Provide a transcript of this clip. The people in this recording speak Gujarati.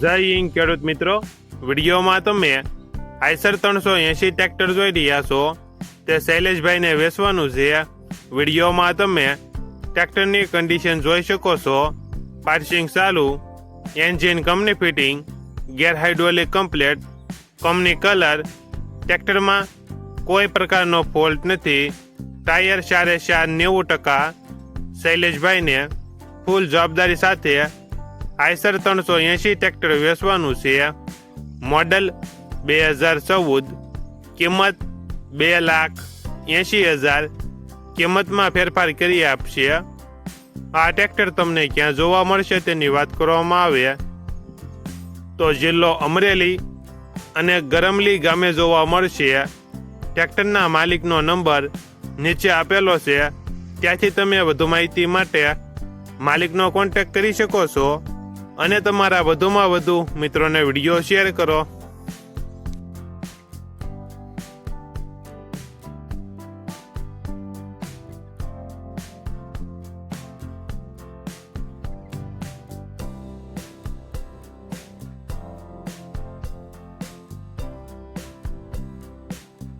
જય હિન્દ ખેડૂત મિત્રો, વિડીયોમાં તમે આઈસર 380 ટ્રેક્ટર જોઈ રહ્યા છો. તે શૈલેષભાઈને વેચવાનું છે. વિડીયોમાં તમે ટ્રેક્ટરની કન્ડિશન જોઈ શકો છો. પાર્સિંગ ચાલુ, engine company fitting, gear hydraulic complete, company colour. ટ્રેક્ટરમાં કોઈ પ્રકારનો ફોલ્ટ નથી. ટાયર 4.4 90%. શૈલેષભાઈને ફૂલ જવાબદારી સાથે આઈસર 380 ટ્રેક્ટર વેચવાનું છે. મોડલ 2014. કિંમત 2,80,000. કિંમતમાં ફેરફાર કરી આપશે. આ ટ્રેક્ટર તમને ક્યાં જોવા મળશે તેની વાત કરવામાં આવે તો જિલ્લો અમરેલી અને ગરમલી ગામે જોવા મળશે. ટ્રેક્ટરના માલિકનો નંબર નીચે આપેલો છે, ત્યાંથી તમે વધુ માહિતી માટે માલિકનો કોન્ટેક્ટ કરી શકો છો અને તમારા વધુમાં વધુ મિત્રોને વિડીયો શેર કરો.